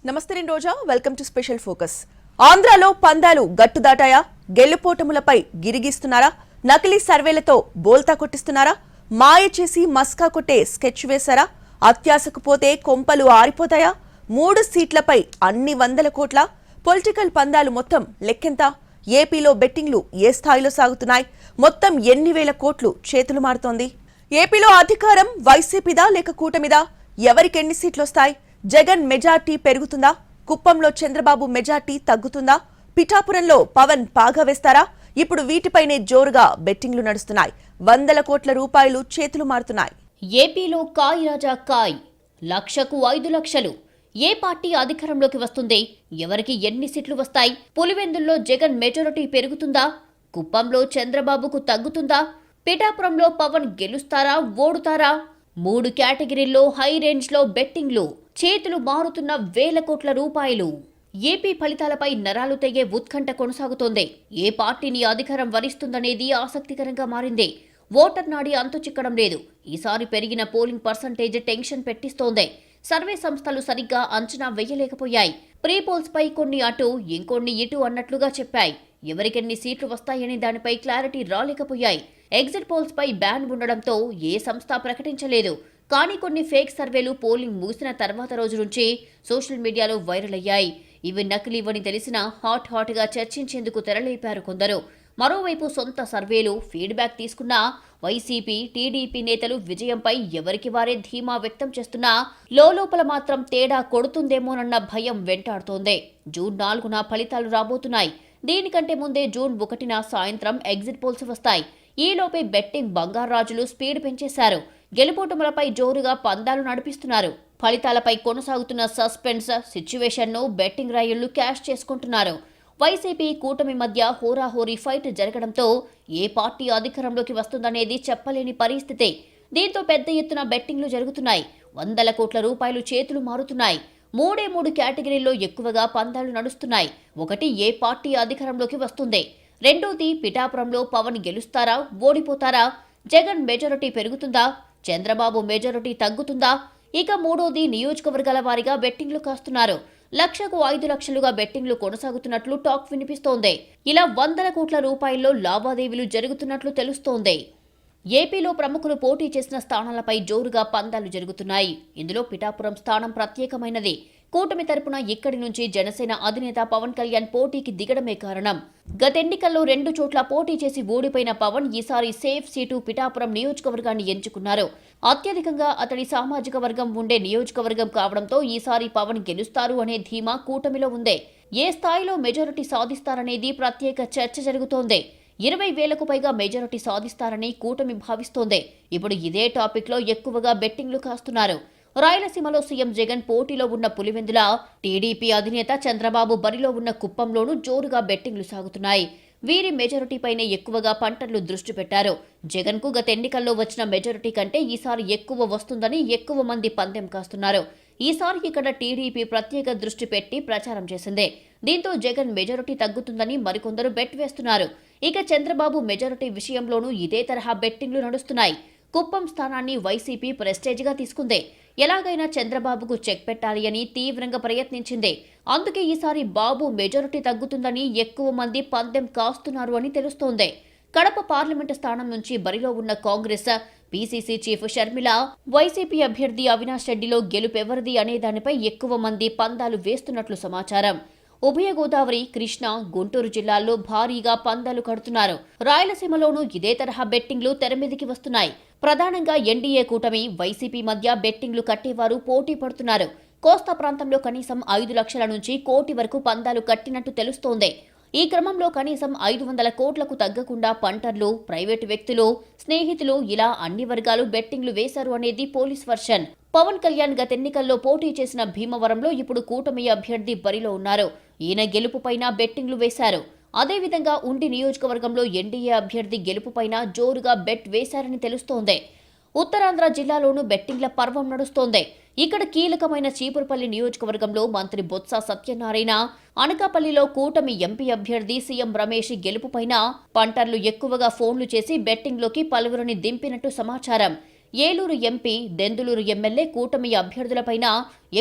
నమస్తే నేను రోజా, welcome to special focus. ఆంధ్రాలో పందాలు గట్టు దాటాయా? గెలుపోటములపై గిరిగిస్తున్నారా? నకిలీ సర్వేలతో బోల్తా కొట్టిస్తున్నారా? మాయ చేసి మస్కా కొట్టే స్కెచ్ వేశారా? అత్యాశకు పోతే కొంపలు ఆరిపోతాయా? 3 సీట్లపై అన్ని వందల కోట్ల పొలిటికల్ పందాలు మొత్తం లెక్కెంత? ఏపీలో బెట్టింగ్లు ఏ స్థాయిలో సాగుతున్నాయి? మొత్తం ఎన్ని వేల కోట్లు చేతులు మారుతోంది? ఏపీలో అధికారం వైసీపీదా లేక కూటమిదా? ఎవరికి ఎన్ని సీట్లు వస్తాయి? జగన్ మెజార్టీ పెరుగుతుందా? కుప్పంలో చంద్రబాబు మెజార్టీ తగ్గుతుందా? పిఠాపురంలో పవన్ పాగా వేస్తారా? ఇప్పుడు వీటిపైనే జోరుగా బెట్టింగ్లు నడుస్తున్నాయి. వందల కోట్ల రూపాయలు చేతులు మారుతున్నాయి. ఏపీలో కాయ్ రాజా కాయ్, లక్షకు 5 లక్షలు. ఏ పార్టీ అధికారంలోకి వస్తుంది? ఎవరికి ఎన్ని సీట్లు వస్తాయి? పులివెందుల్లో జగన్ మెజారిటీ పెరుగుతుందా? కుప్పంలో చంద్రబాబుకు తగ్గుతుందా? పిఠాపురంలో పవన్ గెలుస్తారా ఓడుతారా? 3 కేటగిరీల్లో హై రేంజ్లో బెట్టింగ్లు, చేతులు మారుతున్న వేల కోట్ల రూపాయలు. ఏపీ ఫలితాలపై నరాలు తెగే ఉత్కంఠ కొనసాగుతోంది. ఏ పార్టీని అధికారం వరిస్తుందనేది ఆసక్తికరంగా మారింది. ఓటర్ నాడి అంతు చిక్కడం లేదు. ఈసారి పెరిగిన పోలింగ్ పర్సంటేజ్ టెన్షన్ పెట్టిస్తోంది. సర్వే సంస్థలు సరిగ్గా అంచనా వేయలేకపోయాయి. ప్రీ పోల్స్ పై కొన్ని అటు ఇంకొన్ని ఇటు అన్నట్లుగా చెప్పాయి. ఎవరికెన్ని సీట్లు వస్తాయనే దానిపై క్లారిటీ రాలేకపోయాయి. ఎగ్జిట్ పోల్స్ పై బ్యాన్ ఉండడంతో ఏ సంస్థ ప్రకటించలేదు. కానీ కొన్ని ఫేక్ సర్వేలు పోలింగ్ ముగిసిన తర్వాత రోజు నుంచి సోషల్ మీడియాలో వైరల్ అయ్యాయి. ఇవి నకిలీవని తెలిసినా హాట్ గా చర్చించేందుకు తెరలేపారు కొందరు. మరోవైపు సొంత సర్వేలు ఫీడ్బ్యాక్ తీసుకున్న వైసీపీ, టీడీపీ నేతలు విజయంపై ఎవరికి వారే ధీమా వ్యక్తం చేస్తున్నా లోపల మాత్రం తేడా కొడుతుందేమోనన్న భయం వెంటాడుతోంది. జూన్ 4న ఫలితాలు రాబోతున్నాయి. దీనికంటే ముందే జూన్ 1న సాయంత్రం ఎగ్జిట్ పోల్స్ వస్తాయి. ఈలోపే బెట్టింగ్ బంగారాజులు స్పీడ్ పెంచేశారు. గెలుపోటములపై జోరుగా పందాలు నడిపిస్తున్నారు. ఫలితాలపై కొనసాగుతున్న సస్పెన్స్ సిచ్యువేషన్ను బెట్టింగ్ రాయుళ్లు క్యాష్ చేసుకుంటున్నారు. వైసీపీ, కూటమి మధ్య హోరాహోరీ ఫైట్ జరగడంతో ఏ పార్టీ అధికారంలోకి వస్తుందనేది చెప్పలేని పరిస్థితి. దీంతో పెద్ద ఎత్తున బెట్టింగ్లు జరుగుతున్నాయి. వందల కోట్ల రూపాయలు చేతులు మారుతున్నాయి. 3 కేటగిరీల్లో ఎక్కువగా పందాలు నడుస్తున్నాయి. ఒకటి, ఏ పార్టీ అధికారంలోకి వస్తుంది. రెండోది, పిఠాపురంలో పవన్ గెలుస్తారా ఓడిపోతారా? జగన్ మెజారిటీ పెరుగుతుందా? చంద్రబాబు మెజారిటీ తగ్గుతుందా? ఇక మూడోది, నియోజకవర్గాల వారీగా బెట్టింగ్లు కాస్తున్నారు. లక్షకు 5 లక్షలుగా బెట్టింగ్లు కొనసాగుతున్నట్లు టాక్ వినిపిస్తోంది. ఇలా వందల కోట్ల రూపాయల్లో లావాదేవీలు జరుగుతున్నట్లు తెలుస్తోంది. ఏపీలో ప్రముఖులు పోటీ చేసిన స్థానాలపై జోరుగా పందాలు జరుగుతున్నాయి. ఇందులో పిఠాపురం స్థానం ప్రత్యేకమైనది. కూటమి తరపున ఇక్కడి నుంచి జనసేన అధినేత పవన్ కళ్యాణ్ పోటీకి దిగడమే కారణం. గతెన్నికల్లో 2 చోట్ల పోటీ చేసి ఓడిపోయిన పవన్ ఈసారి సేఫ్ సీటు పిఠాపురం నియోజకవర్గాన్ని ఎంచుకున్నారు. అత్యధికంగా అతడి సామాజిక వర్గం ఉండే నియోజకవర్గం కావడంతో ఈసారి పవన్ గెలుస్తారు అనే ధీమా కూటమిలో ఉంది. ఏ స్థాయిలో మెజారిటీ సాధిస్తారనేది ప్రత్యేక చర్చ జరుగుతోంది. 20,000కు పైగా మెజారిటీ సాధిస్తారని కూటమి భావిస్తోంది. ఇప్పుడు ఇదే టాపిక్ లో ఎక్కువగా బెట్టింగ్లు కాస్తున్నారు. రాయలసీమలో సీఎం జగన్ పోటీలో ఉన్న పులివెందుల, టీడీపీ అధినేత చంద్రబాబు బరిలో ఉన్న కుప్పంలోనూ జోరుగా బెట్టింగ్లు సాగుతున్నాయి. వీరి మెజారిటీపైనే ఎక్కువగా పంటర్లు దృష్టి పెట్టారు. జగన్ కు గత ఎన్నికల్లో వచ్చిన మెజారిటీ కంటే ఈసారి ఎక్కువ వస్తుందని ఎక్కువ మంది పందెం కాస్తున్నారు. ఈసారి ఇక్కడ టీడీపీ ప్రత్యేక దృష్టి పెట్టి ప్రచారం చేసింది. దీంతో జగన్ మెజారిటీ తగ్గుతుందని మరికొందరు బెట్ వేస్తున్నారు. ఇక చంద్రబాబు మెజారిటీ విషయంలోనూ ఇదే తరహా బెట్టింగ్లు నడుస్తున్నాయి. కుప్పం స్థానాన్ని వైసీపీ ప్రెస్టేజ్గా తీసుకుంది. ఎలాగైనా చంద్రబాబుకు చెక్ పెట్టాలి అని తీవ్రంగా ప్రయత్నించింది. అందుకే ఈసారి బాబు మెజారిటీ తగ్గుతుందని ఎక్కువ మంది పందెం కాస్తున్నారు అని తెలుస్తోంది. కడప పార్లమెంటు స్థానం నుంచి బరిలో ఉన్న Congress, PCC chief Sharmila, YCP అభ్యర్థి అవినాష్ రెడ్డిలో గెలుపెవరిది అనే దానిపై ఎక్కువ మంది పందాలు వేస్తున్నట్లు సమాచారం. ఉభయ గోదావరి, కృష్ణా, గుంటూరు జిల్లాల్లో భారీగా పందాలు కడుతున్నారు. రాయలసీమలోనూ ఇదే తరహా బెట్టింగ్లు తెరమీదికి వస్తున్నాయి. ప్రధానంగా ఎన్డీఏ కూటమి, వైసీపీ మధ్య బెట్టింగ్లు కట్టేవారు పోటీ పడుతున్నారు. కోస్తా ప్రాంతంలో కనీసం 5 లక్షల నుంచి కోటి వరకు పందాలు కట్టినట్టు తెలుస్తోంది. ఈ క్రమంలో కనీసం 500 కోట్లకు తగ్గకుండా పంటర్లు, ప్రైవేటు వ్యక్తులు, స్నేహితులు ఇలా అన్ని వర్గాలు బెట్టింగ్లు వేశారు అనేది పోలీస్ వర్షన్. పవన్ కళ్యాణ్ గతెన్నికల్లో పోటీ చేసిన భీమవరంలో ఇప్పుడు కూటమి అభ్యర్థి బరిలో ఉన్నారు. ఈయన గెలుపుపైన బెట్టింగ్లు వేశారు. అదేవిధంగా ఉండి నియోజకవర్గంలో ఎన్డీఏ అభ్యర్థి గెలుపుపైన జోరుగా బెట్ వేశారని తెలుస్తోంది. ఉత్తరాంధ్ర జిల్లాలోనూ బెట్టింగ్ల పర్వం నడుస్తోంది. ఇక్కడ కీలకమైన చీపురుపల్లి నియోజకవర్గంలో మంత్రి బొత్స సత్యనారాయణ, అనకాపల్లిలో కూటమి ఎంపీ అభ్యర్థి సీఎం రమేష్ గెలుపుపైన పంటర్లు ఎక్కువగా ఫోన్లు చేసి బెట్టింగ్లోకి పలువురిని దింపినట్టు సమాచారం. ఏలూరు ఎంపీ, దెందులూరు ఎమ్మెల్యే కూటమి అభ్యర్థులపైన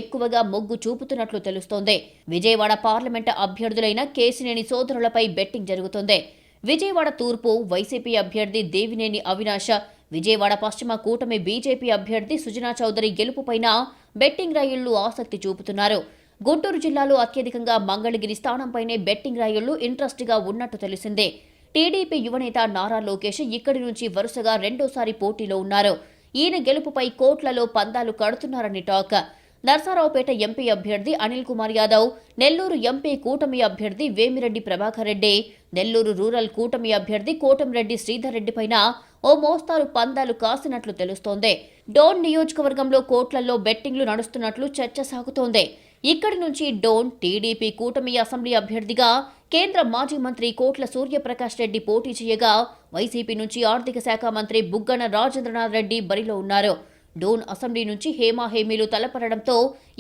ఎక్కువగా మొగ్గు చూపుతున్నట్లు తెలుస్తోంది. విజయవాడ పార్లమెంటు అభ్యర్థులైన కేశినేని సోదరులపై బెట్టింగ్ జరుగుతోంది. విజయవాడ తూర్పు వైసీపీ అభ్యర్థి దేవినేని అవినాష్, విజయవాడ పశ్చిమ కూటమి బీజేపీ అభ్యర్థి సుజనా చౌదరి గెలుపుపైన బెట్టింగ్ రాయుళ్లు ఆసక్తి చూపుతున్నారు. గుంటూరు జిల్లాలో అత్యధికంగా మంగళగిరి స్థానంపైనే బెట్టింగ్ రాయుళ్లు ఇంట్రెస్ట్గా ఉన్నట్టు తెలిసిందే. టీడీపీ యువనేత నారా లోకేష్ ఇక్కడి నుంచి వరుసగా రెండోసారి పోటీలో ఉన్నారు. ఈయన గెలుపుపై కోట్లలో పందాలు కడుతున్నారని టాక్. నర్సారావుపేట ఎంపీ అభ్యర్థి అనిల్ కుమార్ యాదవ్, నెల్లూరు ఎంపీ కూటమి అభ్యర్థి వేమిరెడ్డి ప్రభాకర్ రెడ్డి, నెల్లూరు రూరల్ కూటమి అభ్యర్థి కోటంరెడ్డి శ్రీధర్ రెడ్డిపైన ఓ మోస్తారు పందాలు కాసినట్లు తెలుస్తోంది. డోన్ నియోజకవర్గంలో కోట్లలో బెట్టింగ్లు నడుస్తున్నట్లు చర్చ సాగుతోంది. ఇక్కడి నుంచి డోన్ టీడీపీ కూటమి అసెంబ్లీ అభ్యర్థిగా కేంద్ర మాజీ మంత్రి కోట్ల సూర్యప్రకాష్ రెడ్డి పోటీ చేయగా, వైసీపీ నుంచి ఆర్థిక శాఖ మంత్రి బుగ్గన రాజేంద్రనాథ్ రెడ్డి బరిలో ఉన్నారు. డోన్ అసెంబ్లీ నుంచి హేమాహేమీలు తలపడడంతో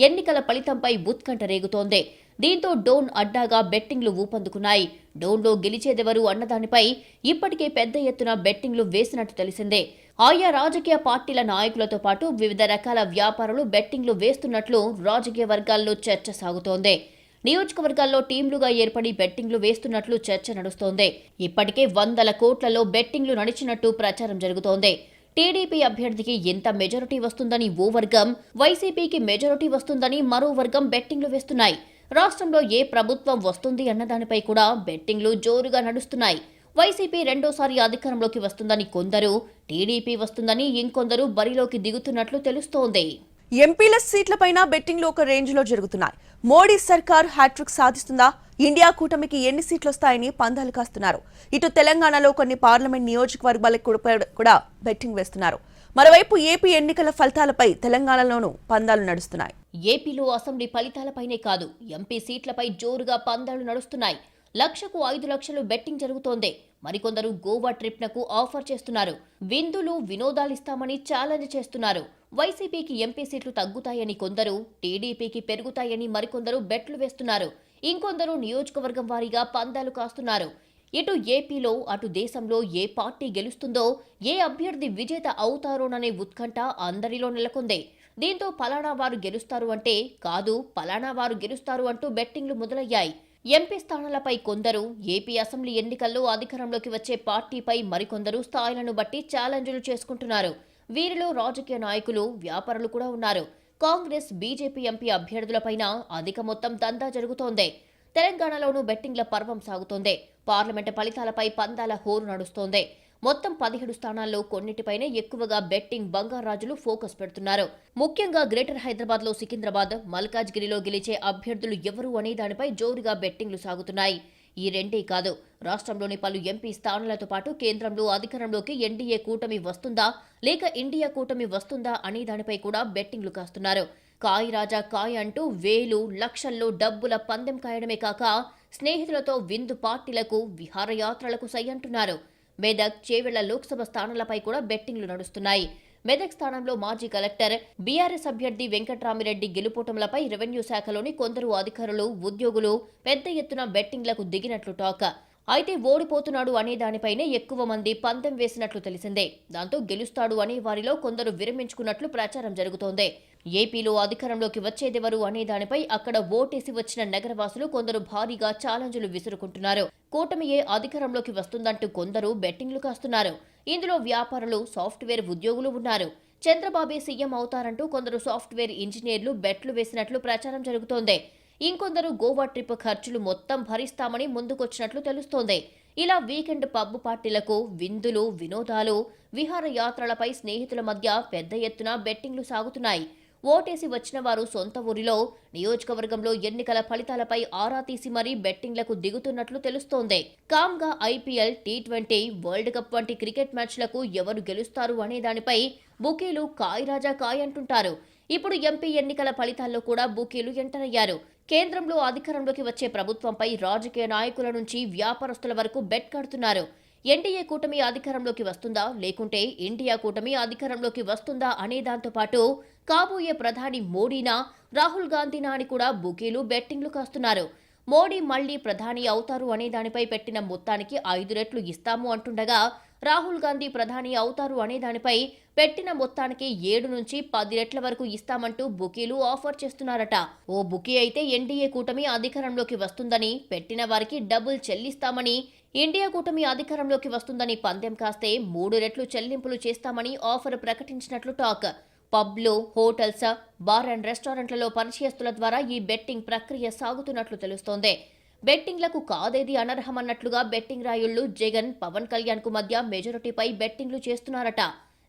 ఎన్నికల ఫలితంపై ఉత్కంఠ రేగుతోంది. దీంతో డోన్ అడ్డాగా బెట్టింగ్లు ఊపందుకున్నాయి. డోన్లో గెలిచేదెవరు అన్నదానిపై ఇప్పటికే పెద్ద ఎత్తున బెట్టింగ్లు వేసినట్టు తెలిసిందే. ఆయా రాజకీయ పార్టీల నాయకులతో పాటు వివిధ రకాల వ్యాపారులు బెట్టింగ్లు వేస్తున్నట్లు రాజకీయ వర్గాల్లో చర్చ సాగుతోంది. నియోజకవర్గాల్లో టీంలుగా ఏర్పడి బెట్టింగ్లు వేస్తున్నట్లు చర్చ నడుస్తోంది. ఇప్పటికే వందల కోట్లలో బెట్టింగ్లు నడిచినట్టు ప్రచారం జరుగుతోంది. టీడీపీ అభ్యర్థికి ఎంత మెజారిటీ వస్తుందని ఓ వర్గం, వైసీపీకి మెజారిటీ వస్తుందని మరో వర్గం బెట్టింగ్లు వేస్తున్నాయి. రాష్ట్రంలో ఏ ప్రభుత్వం వస్తుంది అన్నదానిపై కూడా బెట్టింగ్లు జోరుగా నడుస్తున్నాయి. వైసీపీ రెండోసారి అధికారంలోకి వస్తుందని కొందరు, టీడీపీ వస్తుందని ఇంకొందరు బరిలోకి దిగుతున్నట్లు తెలుస్తోంది. ఎంపీల సీట్లపైన బెట్టింగ్లు ఒక రేంజ్లో జరుగుతున్నాయి. మోడీ సర్కార్ హ్యాట్రిక్ సాధిస్తుందా? ఇండియా కూటమికి ఎన్ని సీట్లు వస్తాయని పందాలు కాస్తున్నారు. ఇటు తెలంగాణలో కొన్ని పార్లమెంట్ నియోజకవర్గాలకు కూడా బెట్టింగ్ వేస్తున్నారు. మరోవైపు ఏపీ ఎన్నికల ఫలితాలపై తెలంగాణలోనూ పందాలు నడుస్తున్నాయి. ఏపీలో అసెంబ్లీ ఫలితాలపైనే కాదు, ఎంపీ సీట్లపై జోరుగా పందాలు నడుస్తున్నాయి. లక్షకు 5 లక్షలు బెట్టింగ్ జరుగుతోంది. మరికొందరు గోవా ట్రిప్నకు ఆఫర్ చేస్తున్నారు. విందులు, వినోదాలిస్తామని ఛాలెంజ్ చేస్తున్నారు. వైసీపీకి ఎంపీ సీట్లు తగ్గుతాయని కొందరు, టీడీపీకి పెరుగుతాయని మరికొందరు బెట్లు వేస్తున్నారు. ఇంకొందరు నియోజకవర్గం వారీగా పందాలు కాస్తున్నారు. ఇటు ఏపీలో అటు దేశంలో ఏ పార్టీ గెలుస్తుందో, ఏ అభ్యర్థి విజేత అవుతారోననే ఉత్కంఠ అందరిలో నెలకొంది. దీంతో పలానా వారు గెలుస్తారు అంటే కాదు, పలానా వారు గెలుస్తారు అంటూ బెట్టింగ్లు మొదలయ్యాయి. ఎంపీ స్థానాలపై కొందరు, ఏపీ అసెంబ్లీ ఎన్నికల్లో అధికారంలోకి వచ్చే పార్టీపై మరికొందరు స్థాయిలను బట్టి ఛాలెంజ్లు చేసుకుంటున్నారు. వీరిలో రాజకీయ నాయకులు, వ్యాపారులు కూడా ఉన్నారు. కాంగ్రెస్, బీజేపీ ఎంపీ అభ్యర్థులపైన అధిక మొత్తం దందా జరుగుతోంది. తెలంగాణలోనూ బెట్టింగ్ల పర్వం సాగుతోంది. పార్లమెంటు ఫలితాలపై పందాల హోరు నడుస్తోంది. మొత్తం 17 స్థానాల్లో కొన్నిటిపైనే ఎక్కువగా బెట్టింగ్ బంగారాజులు ఫోకస్ పెడుతున్నారు. ముఖ్యంగా గ్రేటర్ హైదరాబాద్లో సికింద్రాబాద్, మల్కాజ్గిరిలో గెలిచే అభ్యర్థులు ఎవరు అనే దానిపై జోరుగా బెట్టింగ్లు సాగుతున్నాయి. ఈ రెండే కాదు, రాష్ట్రంలోని పలు ఎంపీ స్థానాలతో పాటు కేంద్రంలో అధికారంలోకి ఎన్డీఏ కూటమి వస్తుందా లేక ఇండియా కూటమి వస్తుందా అనే దానిపై కూడా బెట్టింగ్లు కాస్తున్నారు. కాయ్ రాజా కాయ్ అంటూ వేలు, లక్షల్లో డబ్బుల పందెం కాయడమే కాక స్నేహితులతో విందు పార్టీలకు, విహారయాత్రలకు సై అంటున్నారు. మెదక్, చేవెళ్ల లోక్సభ స్థానాలపై కూడా బెట్టింగ్లు నడుస్తున్నాయి. మెదక్ స్థానంలో మాజీ కలెక్టర్, బీఆర్ఎస్ అభ్యర్థి వెంకట్రామిరెడ్డి గెలుపోటములపై రెవెన్యూ శాఖలోని కొందరు అధికారులు, ఉద్యోగులు పెద్ద ఎత్తున బెట్టింగ్లకు దిగినట్లు టాక్. అయితే ఓడిపోతున్నాడు అనే దానిపైనే ఎక్కువ మంది పందెం వేసినట్లు తెలిసిందే. దాంతో గెలుస్తాడు అనే వారిలో కొందరు విరమించుకున్నట్లు ప్రచారం జరుగుతోంది. ఏపీలో అధికారంలోకి వచ్చేదెవరు అనే దానిపై అక్కడ ఓటేసి వచ్చిన నగరవాసులు కొందరు భారీగా ఛాలెంజ్లు విసురుకుంటున్నారు. కూటమియే అధికారంలోకి వస్తుందంటూ కొందరు బెట్టింగ్లు కాస్తున్నారు. ఇందులో వ్యాపారులు, సాఫ్ట్వేర్ ఉద్యోగులు ఉన్నారు. చంద్రబాబే సీఎం అవుతారంటూ కొందరు సాఫ్ట్వేర్ ఇంజనీర్లు బెట్లు వేసినట్లు ప్రచారం జరుగుతోంది. ఇంకొందరు గోవా ట్రిప్ ఖర్చులు మొత్తం భరిస్తామని ముందుకొచ్చినట్లు తెలుస్తోంది. ఇలా వీకెండ్ పబ్ పార్టీలకు, విందులు, వినోదాలు, విహారయాత్రలపై స్నేహితుల మధ్య పెద్ద ఎత్తున బెట్టింగ్లు సాగుతున్నాయి. ఓటేసి వచ్చిన వారు సొంత ఊరిలో, నియోజకవర్గంలో ఎన్నికల ఫలితాలపై ఆరా తీసి మరీ బెట్టింగ్లకు దిగుతున్నట్లు తెలుస్తోంది. కామ్గా ఐపీఎల్, టీ20, వరల్డ్ కప్ వంటి క్రికెట్ మ్యాచ్లకు ఎవరు గెలుస్తారు అనే దానిపై బుకీలు కాయ్ రాజా కాయ్ అంటుంటారు. ఇప్పుడు ఎంపీ ఎన్నికల ఫలితాల్లో కూడా బుకీలు ఎంటర్ అయ్యారు. కేంద్రంలో అధికారంలోకి వచ్చే ప్రభుత్వంపై రాజకీయ నాయకుల నుంచి వ్యాపారస్తుల వరకు బెట్ కడుతున్నారు. ఎన్డీఏ కూటమి అధికారంలోకి వస్తుందా లేకుంటే ఇండియా కూటమి అధికారంలోకి వస్తుందా అనే దాంతో పాటు కాబోయే ప్రధాని మోడీనా, రాహుల్ గాంధీనా అని కూడా బుకీలు బెట్టింగ్లు కాస్తున్నారు. మోడీ మళ్లీ ప్రధాని అవుతారు అనే దానిపై పెట్టిన మొత్తానికి 5 రెట్లు ఇస్తాము అంటుండగా రాహుల్ గాంధీ ప్రధాని అవుతారు అనే దానిపై పెట్టిన మొత్తానికి 7 నుంచి 10 రెట్ల వరకు ఇస్తామంటూ బుకీలు ఆఫర్ చేస్తున్నారట. ఓ బుకీ అయితే ఎన్డీఏ కూటమి అధికారంలోకి వస్తుందని, పెట్టిన వారికి డబుల్ చెల్లిస్తామని, ఇండియా కూటమి అధికారంలోకి వస్తుందని పందెం కాస్తే 3 రెట్లు చెల్లింపులు చేస్తామని ఆఫర్ ప్రకటించినట్లు టాక్. పబ్లు, హోటల్స్, బార్ అండ్ రెస్టారెంట్లలో పరిచయస్తుల ద్వారా ఈ బెట్టింగ్ ప్రక్రియ సాగుతున్నట్లు తెలుస్తోంది. బెట్టింగ్లకు కాదేది అనర్హమన్నట్లుగా బెట్టింగ్ రాయుళ్లు జగన్, పవన్ కళ్యాణ్ కు మధ్య మెజారిటీపై బెట్టింగ్లు చేస్తున్నారట.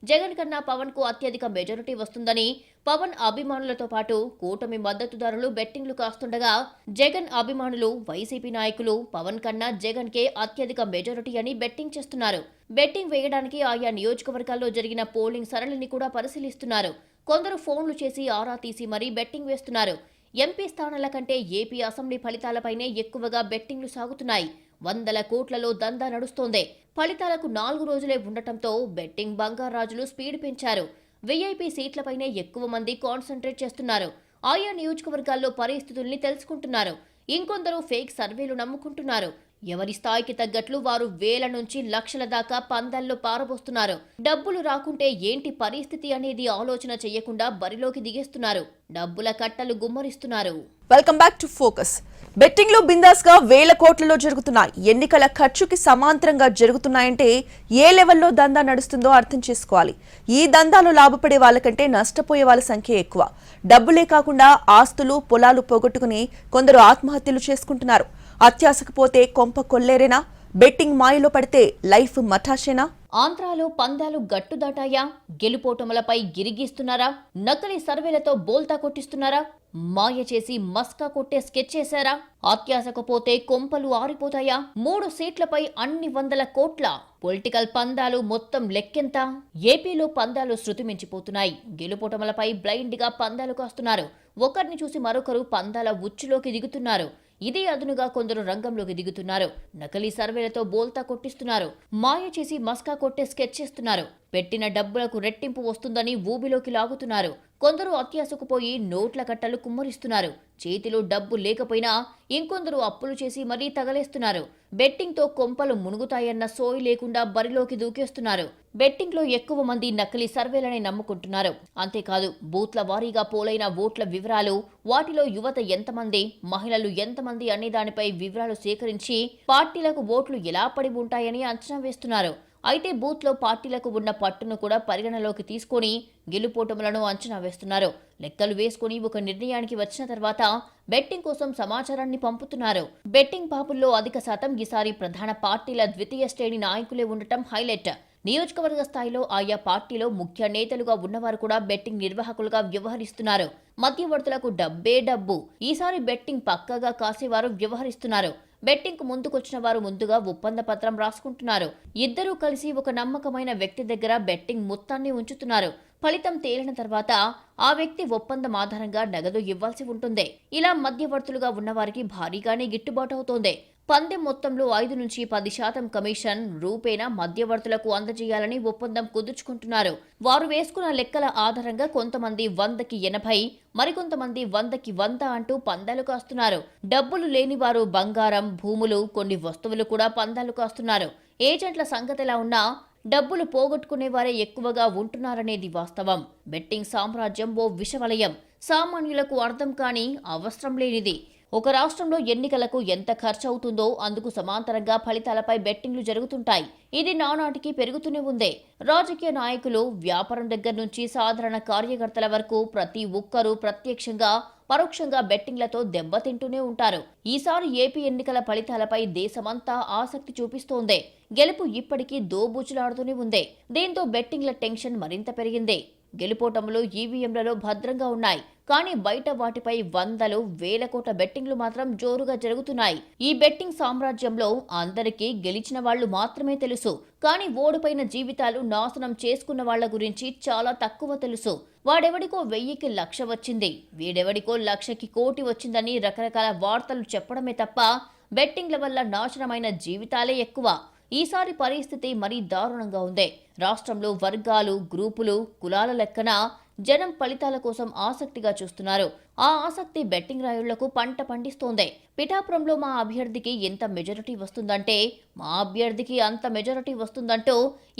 జగన్ కన్నా పవన్ కు అత్యధిక మెజారిటీ వస్తుందని పవన్ అభిమానులతో పాటు కూటమి మద్దతుదారులు బెట్టింగ్లు కాస్తుండగా, జగన్ అభిమానులు, వైసీపీ నాయకులు పవన్ కన్నా జగన్ కే అత్యధిక మెజారిటీ అని బెట్టింగ్ చేస్తున్నారు. బెట్టింగ్ వేయడానికి ఆయా నియోజకవర్గాల్లో జరిగిన పోలింగ్ సరళిని కూడా పరిశీలిస్తున్నారు. కొందరు ఫోన్లు చేసి ఆరా తీసి మరీ బెట్టింగ్ వేస్తున్నారు. ఎంపీ స్థానాల కంటే ఏపీ అసెంబ్లీ ఫలితాలపైనే ఎక్కువగా బెట్టింగ్లు సాగుతున్నాయి. 100 కోట్లలో దందా నడుస్తోంది. ఫలితాలకు 4 రోజులే ఉండటంతో బెట్టింగ్ బంగారాజులు స్పీడ్ పెంచారు. వీఐపీ సీట్లపైనే ఎక్కువ మంది కాన్సంట్రేట్ చేస్తున్నారు. ఆయా నియోజకవర్గాల్లో పరిస్థితుల్ని తెలుసుకుంటున్నారు. ఇంకొందరు ఫేక్ సర్వేలు నమ్ముకుంటున్నారు. ఎవరి స్థాయికి తగ్గట్లు వారు వేల నుంచి లక్షల దాకా పందాల్లో పారబోస్తున్నారు. డబ్బులు రాకుంటే ఏంటి పరిస్థితి అనేది ఆలోచన చెయ్యకుండా బరిలోకి దిగేస్తున్నారు. డబ్బుల కట్టలు గుమ్మరిస్తున్నారు. Welcome back to focus. Betting లో బిందాస్ గా వేల కోట్లలో జరుగుతున్నాయి. ఎన్నికల ఖర్చుకి సమాంతరంగా జరుగుతున్నాయంటే ఏ లెవెల్లో దందా నడుస్తుందో అర్థం చేసుకోవాలి. ఈ దందాలో లాభపడే వాళ్ళకంటే నష్టపోయే వాళ్ళ సంఖ్య ఎక్కువ. డబ్బులే కాకుండా ఆస్తులు, పొలాలు పోగొట్టుకుని కొందరు ఆత్మహత్యలు చేసుకుంటున్నారు. అత్యాశకు పోతే కొంప కొల్లేరేనా? బెట్టింగ్ మాయలో పడితే లైఫ్ మఠాషేనా? ఆంధ్రాలో పందాలు గట్టుదాటాయా? గెలుపోటములపై గిరిగీస్తున్నారా? నకిలీ సర్వేలతో బోల్తా కొట్టిస్తున్నారా? మాయ చేసి మస్కా కొట్టే స్కెచ్ చేశారా? అత్యాశకు పోతే కొంపలు ఆరిపోతాయా? 3 సీట్లపై అన్ని 100 కోట్ల పొలిటికల్ పందాలు మొత్తం లెక్కెంత? ఏపీలో పందాలు శృతి మించిపోతున్నాయి. గెలుపోటములపై బ్లైండ్ గా పందాలు కాస్తున్నారు. ఒకరిని చూసి మరొకరు పందాల ఉచ్చులోకి దిగుతున్నారు. ఇదే అదునుగా కొందరు రంగంలోకి దిగుతున్నారు. నకిలీ సర్వేలతో బోల్తా కొట్టిస్తున్నారు. మాయ చేసి మస్కా కొట్టే స్కెచ్ చేస్తున్నారు. పెట్టిన డబ్బులకు రెట్టింపు వస్తుందని ఊబిలోకి లాగుతున్నారు. కొందరు అత్యాశకు పోయి నోట్ల కట్టలు కుమ్మరిస్తున్నారు. చేతిలో డబ్బు లేకపోయినా ఇంకొందరు అప్పులు చేసి మరీ తగలేస్తున్నారు. బెట్టింగ్ తో కొంపలు మునుగుతాయన్న సోయి లేకుండా బరిలోకి దూకేస్తున్నారు. బెట్టింగ్ లో ఎక్కువ మంది నకిలీ సర్వేలనే నమ్ముకుంటున్నారు. అంతేకాదు, బూత్ల వారీగా పోలైన ఓట్ల వివరాలు, వాటిలో యువత ఎంతమంది, మహిళలు ఎంతమంది అనే దానిపై వివరాలు సేకరించి పార్టీలకు ఓట్లు ఎలా పడి ఉంటాయని అంచనా వేస్తున్నారు. అయితే బూత్ లో పార్టీలకు ఉన్న పట్టును కూడా పరిగణలోకి తీసుకొని గెలుపోటములను అంచనా వేస్తున్నారు. లెక్కలు వేసుకుని ఒక నిర్ణయానికి వచ్చిన తర్వాత బెట్టింగ్ కోసం సమాచారాన్ని పంపుతున్నారు. బెట్టింగ్ పాపుల్లో అధిక శాతం ఈసారి ప్రధాన పార్టీల ద్వితీయ శ్రేణి నాయకులే ఉండటం హైలైట్. నియోజకవర్గ స్థాయిలో ఆయా పార్టీలో ముఖ్య నేతలుగా ఉన్నవారు కూడా బెట్టింగ్ నిర్వాహకులుగా వ్యవహరిస్తున్నారు. మధ్యవర్తులకు డబ్బే డబ్బు. ఈసారి బెట్టింగ్ పక్కగా కాసేవారు వ్యవహరిస్తున్నారు. బెట్టింగ్ కు ముందుకొచ్చిన వారు ముందుగా ఒప్పంద పత్రం రాసుకుంటున్నారు. ఇద్దరూ కలిసి ఒక నమ్మకమైన వ్యక్తి దగ్గర బెట్టింగ్ మొత్తాన్ని ఉంచుతున్నారు. ఫలితం తేలిన తర్వాత ఆ వ్యక్తి ఒప్పందం ఆధారంగా నగదు ఇవ్వాల్సి ఉంటుంది. ఇలా మధ్యవర్తులుగా ఉన్నవారికి భారీగానే గిట్టుబాటు అవుతోంది. పందెం మొత్తంలో 5 నుంచి 10% కమిషన్ రూపేణా మధ్యవర్తులకు అందజేయాలని ఒప్పందం కుదుర్చుకుంటున్నారు. వారు వేసుకున్న లెక్కల ఆధారంగా కొంతమంది 100కి 80, మరికొంతమంది 100కి 100 అంటూ పందాలు కాస్తున్నారు. డబ్బులు లేని వారు బంగారం, భూములు, కొన్ని వస్తువులు కూడా పందాలు కాస్తున్నారు. ఏజెంట్ల సంగతిలా ఉన్నా డబ్బులు పోగొట్టుకునేవారే ఎక్కువగా ఉంటున్నారనేది వాస్తవం. బెట్టింగ్ సామ్రాజ్యం ఓ విషవలయం. సామాన్యులకు అర్థం కాని, అవసరం లేనిది. ఒక రాష్ట్రంలో ఎన్నికలకు ఎంత ఖర్చు అవుతుందో అందుకు సమాంతరంగా ఫలితాలపై బెట్టింగ్లు జరుగుతుంటాయి. ఇది నానాటికి పెరుగుతూనే ఉంది. రాజకీయ నాయకులు, వ్యాపారం దగ్గర నుంచి సాధారణ కార్యకర్తల వరకు ప్రతి ఒక్కరూ ప్రత్యక్షంగా, పరోక్షంగా బెట్టింగ్లతో దెబ్బతింటూనే ఉంటారు. ఈసారి ఏపీ ఎన్నికల ఫలితాలపై దేశమంతా ఆసక్తి చూపిస్తోంది. గెలుపు ఇప్పటికీ దోబూచులాడుతూనే ఉంది. దీంతో బెట్టింగ్ల టెన్షన్ మరింత పెరిగింది. గెలుపోటములు ఈవీఎంలలో భద్రంగా ఉన్నాయి. కానీ బయట వాటిపై 100,000 కోట్ల బెట్టింగ్లు మాత్రం జోరుగా జరుగుతున్నాయి. ఈ బెట్టింగ్ సామ్రాజ్యంలో అందరికీ గెలిచిన వాళ్లు మాత్రమే తెలుసు. కానీ ఓడిపోయిన జీవితాలు నాశనం చేసుకున్న వాళ్ల గురించి చాలా తక్కువ తెలుసు. వాడెవడికో 1000కి 1,00,000 వచ్చింది, వీడెవడికో 1,00,000కి కోటి వచ్చిందని రకరకాల వార్తలు చెప్పడమే తప్ప బెట్టింగ్ల వల్ల నాశనమైన జీవితాలే ఎక్కువ. ఈసారి పరిస్థితి మరీ దారుణంగా ఉంది. రాష్ట్రంలో వర్గాలు, గ్రూపులు, కులాల లెక్కన జనం ఫలితాల కోసం ఆసక్తిగా చూస్తున్నారు. ఆ ఆసక్తి బెట్టింగ్ రాయుళ్లకు పంట పండిస్తోంది. పిఠాపురంలో మా అభ్యర్థికి ఎంత మెజారిటీ వస్తుందంటే మా అభ్యర్థికి అంత మెజారిటీ వస్తుందంటూ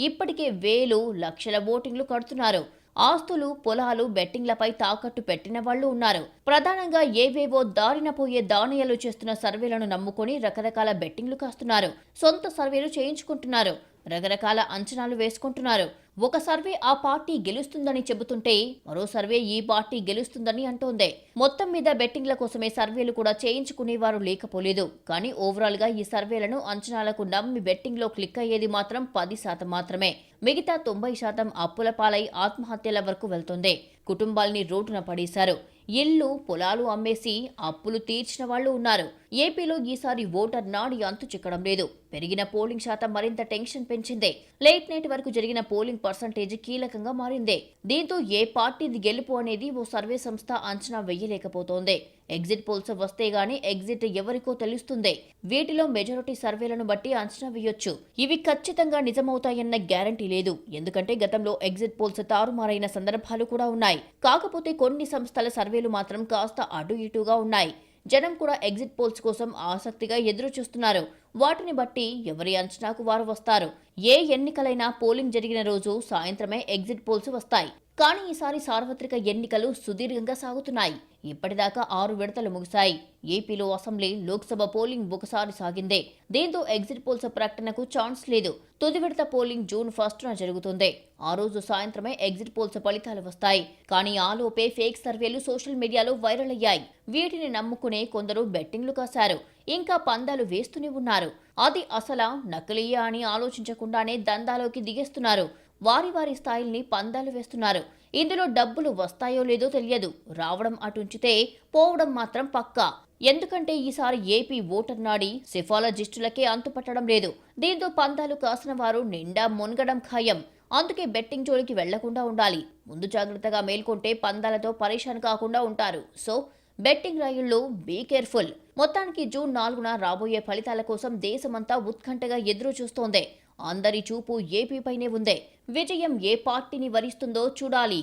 ఇప్పటికే వేలు లక్షల ఓటింగ్లు కడుతున్నారు. ఆస్తులు, పొలాలు, బెట్టింగ్లపై తాకట్టు పెట్టిన వాళ్లు ఉన్నారు. ప్రధానంగా ఏవేవో దారిన పోయే దానయ్యలు చేస్తున్న సర్వేలను నమ్ముకొని రకరకాల బెట్టింగ్లు కాస్తున్నారు. సొంత సర్వేలు చేయించుకుంటున్నారు. రకరకాల అంచనాలు వేసుకుంటున్నారు. ఒక సర్వే ఆ పార్టీ గెలుస్తుందని చెబుతుంటే మరో సర్వే ఈ పార్టీ గెలుస్తుందని అంటోంది. మొత్తం మీద బెట్టింగ్ల కోసమే సర్వేలు కూడా చేయించుకునేవారు లేకపోలేదు. కానీ ఓవరాల్ గా ఈ సర్వేలను అంచనాలకు నమ్మి బెట్టింగ్ లో క్లిక్ అయ్యేది మాత్రం 10% మాత్రమే. మిగతా 90% అప్పుల పాలై ఆత్మహత్యల వరకు వెళ్తుంది. కుటుంబాల్ని రోడ్డున పడేశారు. ఇల్లు, పొలాలు అమ్మేసి అప్పులు తీర్చిన వాళ్లు ఉన్నారు. ఏపీలో ఈసారి ఓటర్ నాడి అంతు చిక్కడం లేదు. పెరిగిన పోలింగ్ శాతం మరింత టెన్షన్ పెంచింది. లేట్ నైట్ వరకు జరిగిన పోలింగ్ పర్సంటేజ్ కీలకంగా మారింది. దీంతో ఏ పార్టీది గెలుపు అనేది ఓ సర్వే సంస్థ అంచనా వెయ్యలేకపోతోంది. ఎగ్జిట్ పోల్స్ వస్తే గానీ ఎగ్జిట్ ఎవరికో తెలుస్తుంది. వీటిలో మెజారిటీ సర్వేలను బట్టి అంచనా వేయొచ్చు. ఇవి ఖచ్చితంగా నిజమవుతాయన్న గ్యారంటీ లేదు. ఎందుకంటే గతంలో ఎగ్జిట్ పోల్స్ తారుమారైన సందర్భాలు కూడా ఉన్నాయి. కాకపోతే కొన్ని సంస్థల సర్వేలు మాత్రం కాస్త అటు ఇటుగా ఉన్నాయి. జనం కూడా ఎగ్జిట్ పోల్స్ కోసం ఆసక్తిగా ఎదురు చూస్తున్నారు. వాటిని బట్టి ఎవరి అంచనాకు వారు వస్తారు. ఏ ఎన్నికలైనా పోలింగ్ జరిగిన రోజు సాయంత్రమే ఎగ్జిట్ పోల్స్ వస్తాయి. కానీ ఈసారి సార్వత్రిక ఎన్నికలు సుదీర్ఘంగా సాగుతున్నాయి. ఇప్పటిదాకా 6 విడతలు ముగిశాయి. ఏపీలో అసెంబ్లీ, లోక్సభ పోలింగ్ ఒకసారి సాగిందే. దీంతో ఎగ్జిట్ పోల్స్ ప్రకటనకు ఛాన్స్ లేదు. తుది విడత పోలింగ్ జూన్ 1న జరుగుతుంది. ఆ రోజు సాయంత్రమే ఎగ్జిట్ పోల్స్ ఫలితాలు వస్తాయి. కానీ ఆలోపే ఫేక్ సర్వేలు సోషల్ మీడియాలో వైరల్ అయ్యాయి. వీటిని నమ్ముకునే కొందరు బెట్టింగ్లు కాశారు. ఇంకా పందాలు వేస్తూనే ఉన్నారు. అది అసలా నకిలీయా అని ఆలోచించకుండానే దందాలోకి దిగేస్తున్నారు. వారి స్థాయిల్ని పందాలు వేస్తున్నారు. ఇందులో డబ్బులు వస్తాయో లేదో తెలియదు. రావడం అటుంచితే పోవడం మాత్రం పక్కా. ఎందుకంటే ఈసారి ఏపీ ఓటర్ నాడి సెఫాలజిస్టులకే అంతుపట్టడం లేదు. దీంతో పందాలు కాసిన వారు నిండా మునగడం ఖాయం. అందుకే బెట్టింగ్ జోలికి వెళ్లకుండా ఉండాలి. ముందు జాగ్రత్తగా మేల్కొంటే పందాలతో పరేషాన్ కాకుండా ఉంటారు. సో బెట్టింగ్ రాయుళ్లు బీ కేర్ఫుల్. మొత్తానికి జూన్ 4న రాబోయే ఫలితాల కోసం దేశమంతా ఉత్కంఠగా ఎదురు చూస్తోంది. అందరి చూపు ఏపీపైనే ఉంది. విజయం ఏ పార్టీని వరిస్తుందో చూడాలి.